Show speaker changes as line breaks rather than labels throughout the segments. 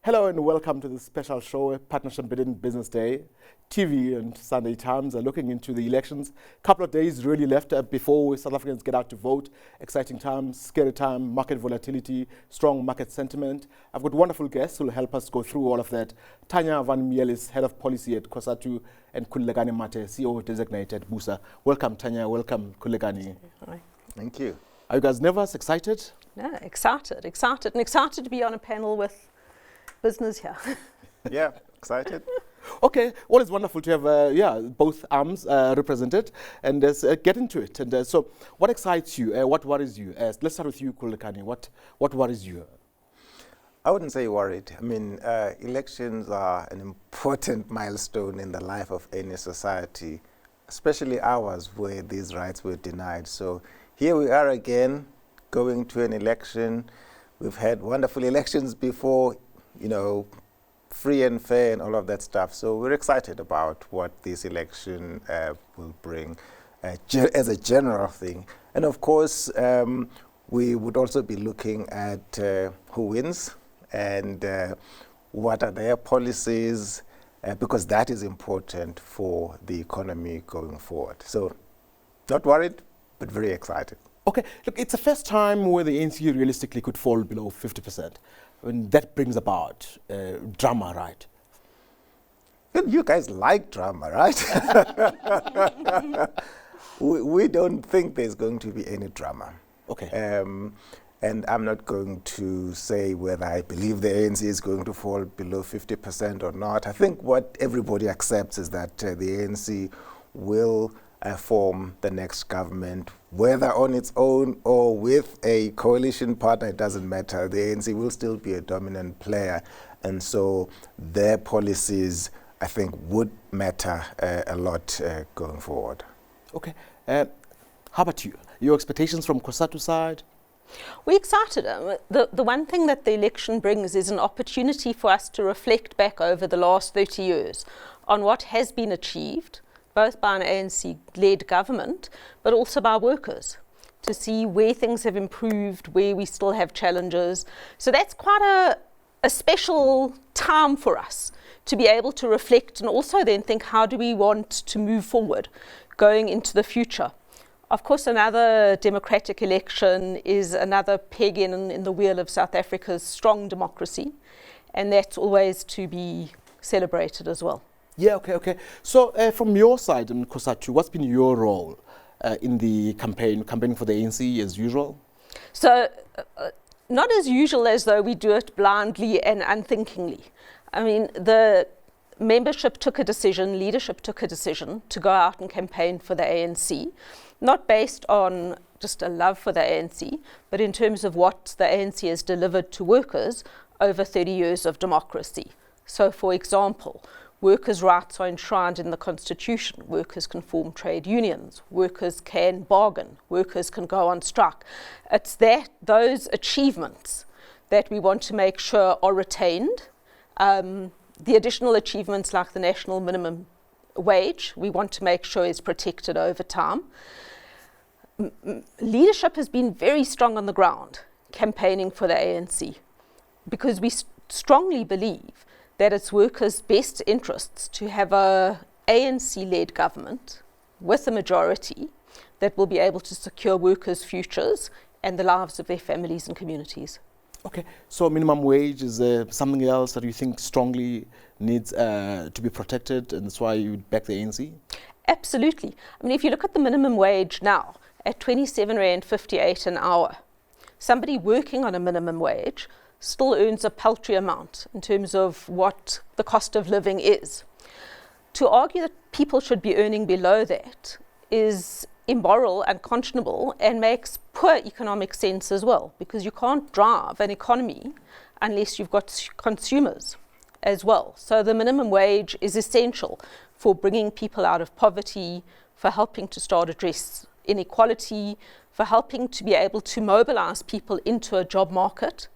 Hello and welcome to this special show, Partnership Bidding Business Day. TV and Sunday Times are looking into the elections. Couple of days really left before South Africans get out to vote. Exciting time, scary time, market volatility, strong market sentiment. I've got wonderful guests who will help us go through all of that. Tanya van Meelis, Head of Policy at Cosatu, and Khulekani Mathe, CEO designate at BUSA. Welcome, Tanya. Welcome, Khulekani.
Hi.
Thank you.
Are you guys nervous, excited?
No, excited to be on a panel with business here.
Yeah, excited.
Okay, well, it's wonderful to have both arms represented, and get into it. And so, what excites you? What worries you? Let's start with you, Khulekani. What worries you?
I wouldn't say worried. I mean, elections are an important milestone in the life of any society, especially ours, where these rights were denied. So here we are again, going to an election. We've had wonderful elections before, you know, free and fair and all of that stuff. So we're excited about what this election will bring as a general thing. And of course, we would also be looking at who wins and what are their policies, because that is important for the economy going forward. So not worried, but very excited.
Okay, look, it's the first time where the ANC realistically could fall below 50%. And that brings about drama, right?
You guys like drama, right? we don't think there's going to be any drama.
Okay.
And I'm not going to say whether I believe the ANC is going to fall below 50% or not. I think what everybody accepts is that the ANC will form the next government, whether on its own or with a coalition partner, it doesn't matter. The ANC will still be a dominant player. And so their policies, I think, would matter a lot going forward.
Okay. How about you? Your expectations from Cosatu side?
We're excited. The one thing that the election brings is an opportunity for us to reflect back over the last 30 years on what has been achieved, both by an ANC-led government, but also by workers, to see where things have improved, where we still have challenges. So that's quite a special time for us to be able to reflect and also then think, how do we want to move forward going into the future? Of course, another democratic election is another peg in the wheel of South Africa's strong democracy, and that's always to be celebrated as well.
Yeah, okay. So from your side in Cosatu, what's been your role in the campaigning for the ANC as usual?
So not as usual as though we do it blindly and unthinkingly. I mean, the membership took a decision, leadership took a decision to go out and campaign for the ANC, not based on just a love for the ANC, but in terms of what the ANC has delivered to workers over 30 years of democracy. So, for example, workers' rights are enshrined in the Constitution. Workers can form trade unions. Workers can bargain. Workers can go on strike. It's those achievements that we want to make sure are retained. The additional achievements like the national minimum wage, we want to make sure is protected over time. Leadership has been very strong on the ground campaigning for the ANC because we strongly believe that it's workers' best interests to have a ANC-led government with a majority that will be able to secure workers' futures and the lives of their families and communities.
Okay, so minimum wage is something else that you think strongly needs to be protected, and that's why you back the ANC?
Absolutely. I mean, if you look at the minimum wage now, at 27.58 an hour, somebody working on a minimum wage still earns a paltry amount in terms of what the cost of living is. To argue that people should be earning below that is immoral, unconscionable, and makes poor economic sense as well, because you can't drive an economy unless you've got consumers as well. So the minimum wage is essential for bringing people out of poverty, for helping to start address inequality, for helping to be able to mobilize people into a job market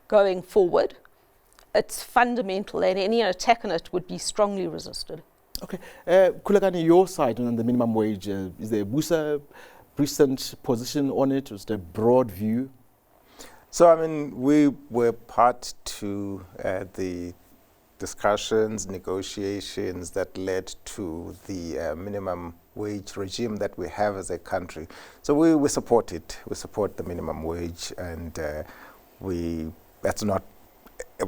going forward. It's fundamental, and any attack on it would be strongly resisted.
Okay. Khulekani, your side on the minimum wage, is there a BUSA recent position on it? Is there a broad view?
So, I mean, we were part to the discussions, negotiations that led to the minimum wage regime that we have as a country. So we support it. We support the minimum wage, and that's not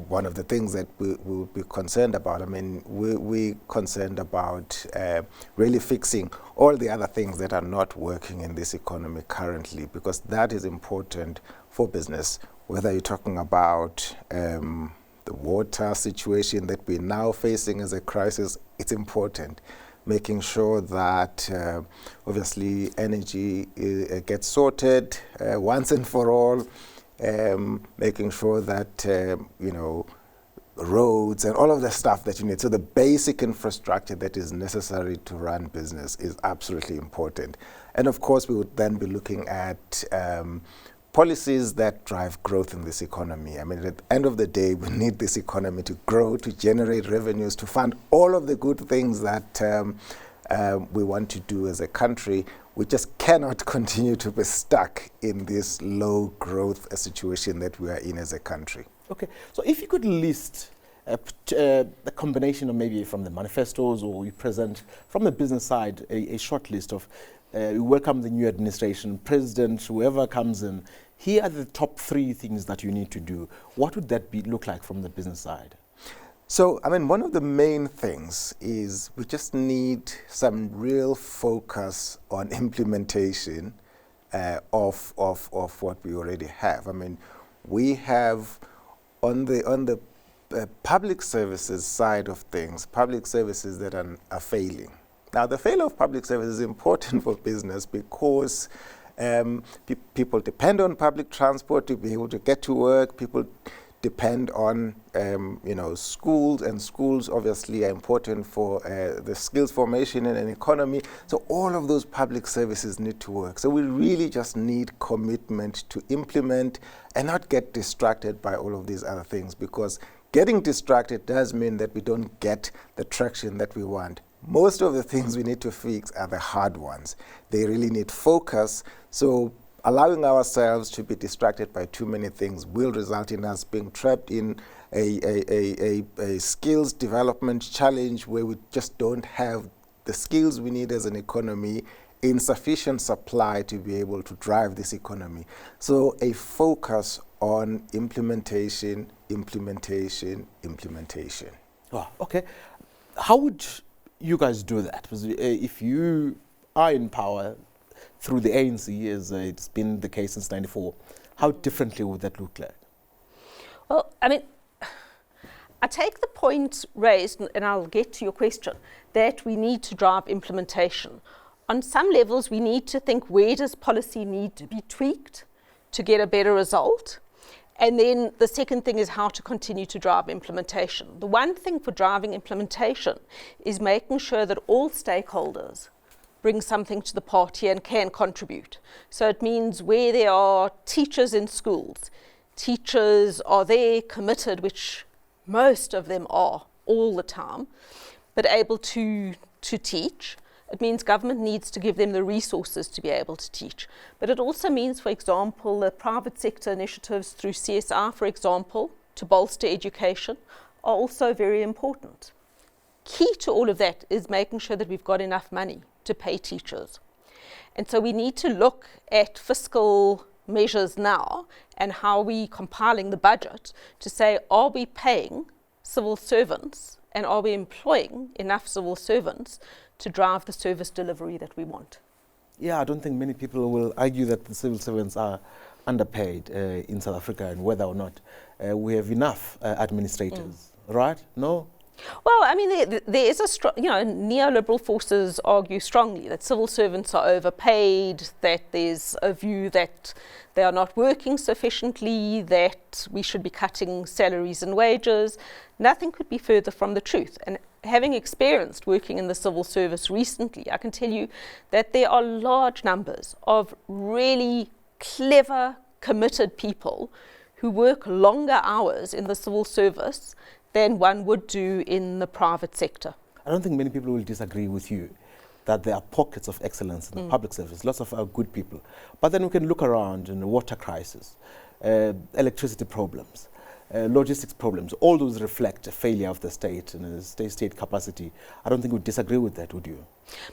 one of the things that we will be concerned about. I mean, we're concerned about really fixing all the other things that are not working in this economy currently, because that is important for business. Whether you're talking about the water situation that we're now facing as a crisis, it's important. Making sure that obviously energy gets sorted once and for all. Making sure that, roads and all of the stuff that you need. So the basic infrastructure that is necessary to run business is absolutely important. And of course, we would then be looking at policies that drive growth in this economy. I mean, at the end of the day, we need this economy to grow, to generate revenues, to fund all of the good things that we want to do as a country. We just cannot continue to be stuck in this low growth situation that we are in as a country. Okay,
so if you could list a combination of maybe from the manifestos, or you present from the business side a short list of we welcome the new administration, president, whoever comes in. Here are the top 3 things that you need to do. What would that look like from the business side?
So, I mean, one of the main things is we just need some real focus on implementation of what we already have. I mean, we have on the public services side of things, public services that are failing. Now, the failure of public service is important for business because people depend on public transport to be able to get to work. People depend on schools, and schools obviously are important for the skills formation in an economy. So all of those public services need to work. So we really just need commitment to implement and not get distracted by all of these other things, because getting distracted does mean that we don't get the traction that we want. Most of the things we need to fix are the hard ones. They really need focus. So allowing ourselves to be distracted by too many things will result in us being trapped in a skills development challenge where we just don't have the skills we need as an economy in sufficient supply to be able to drive this economy. So a focus on implementation.
Oh, okay. How would you guys do that? Because if you are in power through the ANC, as it's been the case since '94, how differently would that look like?
Well, I mean, I take the point raised, and I'll get to your question, that we need to drive implementation. On some levels, we need to think, where does policy need to be tweaked to get a better result? And then the second thing is how to continue to drive implementation. The one thing for driving implementation is making sure that all stakeholders bring something to the party and can contribute. So it means where there are teachers in schools, teachers are there committed, which most of them are all the time, but able to teach. It means government needs to give them the resources to be able to teach. But it also means, for example, the private sector initiatives through CSR, for example, to bolster education are also very important. Key to all of that is making sure that we've got enough money to pay teachers. And so we need to look at fiscal measures now and how we compiling the budget to say, are we paying civil servants and are we employing enough civil servants to drive the service delivery that we want?
Yeah, I don't think many people will argue that the civil servants are underpaid in South Africa, and whether or not we have enough administrators, right? No?
Well, I mean, there is a strong, neoliberal forces argue strongly that civil servants are overpaid, that there's a view that they are not working sufficiently, that we should be cutting salaries and wages. Nothing could be further from the truth. And having experienced working in the civil service recently, I can tell you that there are large numbers of really clever, committed people who work longer hours in the civil service than one would do in the private sector.
I don't think many people will disagree with you that there are pockets of excellence in the public service, lots of good people. But then we can look around in the water crisis. electricity problems, logistics problems, all those reflect a failure of the state and a state capacity. I don't think we'd disagree with that, would you?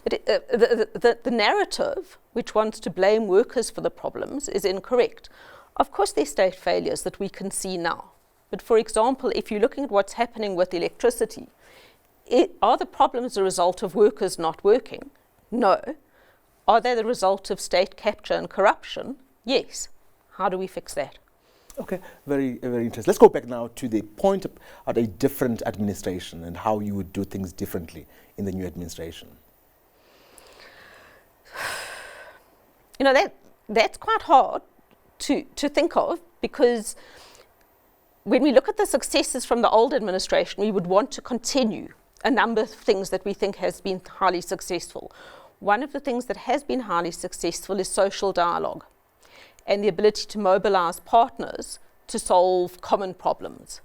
But the narrative which wants to blame workers for the problems is incorrect. Of course, there's state failures that we can see now. But for example, if you're looking at what's happening with electricity, are the problems a result of workers not working? No. Are they the result of state capture and corruption? Yes. How do we fix that?
Okay, very interesting. Let's go back now to the point of a different administration and how you would do things differently in the new administration.
You know, that's quite hard to think of, because when we look at the successes from the old administration, we would want to continue a number of things that we think has been highly successful. One of the things that has been highly successful is social dialogue and the ability to mobilize partners to solve common problems.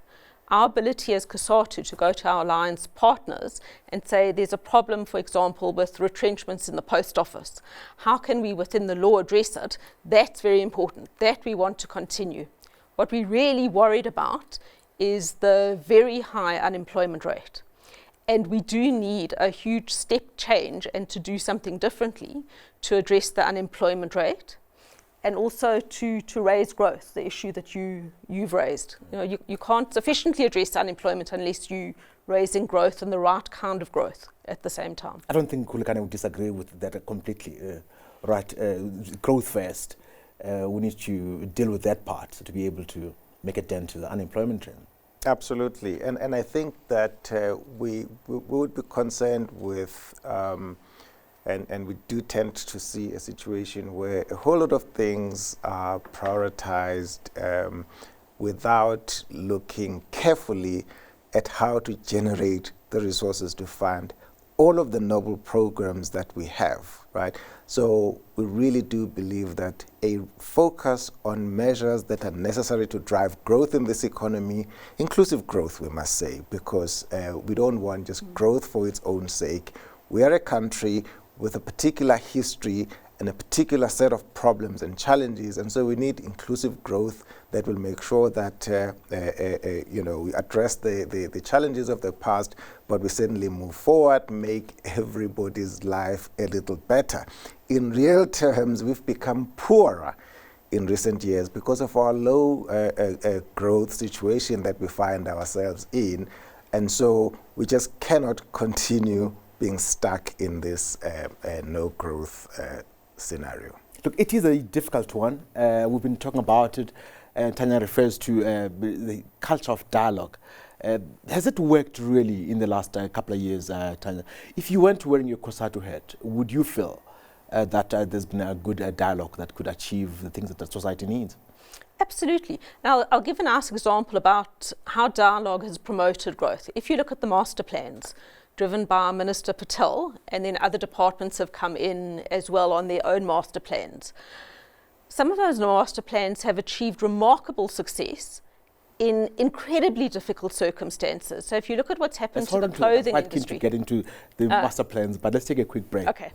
Our ability as Cosatu to go to our alliance partners and say there's a problem, for example, with retrenchments in the post office. How can we, within the law, address it? That's very important. That we want to continue. What we're really worried about is the very high unemployment rate. And we do need a huge step change and to do something differently to address the unemployment rate, and also to raise growth, the issue that you've raised. You know, you can't sufficiently address unemployment unless you raising growth and the right kind of growth at the same time.
I don't think Khulekani would disagree with that completely. Growth first. We need to deal with that part to be able to make a dent to the unemployment trend.
Absolutely, and I think that we would be concerned with, and we do tend to see a situation where a whole lot of things are prioritized without looking carefully at how to generate the resources to fund all of the noble programs that we have, right? So we really do believe that a focus on measures that are necessary to drive growth in this economy, inclusive growth, we must say, because we don't want just growth for its own sake. We are a country with a particular history and a particular set of problems and challenges, and so we need inclusive growth that will make sure that we address the challenges of the past, but we certainly move forward, make everybody's life a little better. In real terms, we've become poorer in recent years because of our low growth situation that we find ourselves in, and so we just cannot continue being stuck in this no growth scenario.
Look, it is a difficult one. We've been talking about it. Tanya refers to the culture of dialogue. Has it worked really in the last couple of years, Tanya? If you weren't wearing your Cosatu hat, would you feel that there's been a good dialogue that could achieve the things that the society needs?
Absolutely. Now, I'll give a nice example about how dialogue has promoted growth. If you look at the master plans, driven by Minister Patel, and then other departments have come in as well on their own master plans. Some of those master plans have achieved remarkable success in incredibly difficult circumstances. So if you look at what's happened to the clothing industry.
I'm quite keen to get into the master plans, but let's take a quick break.
Okay.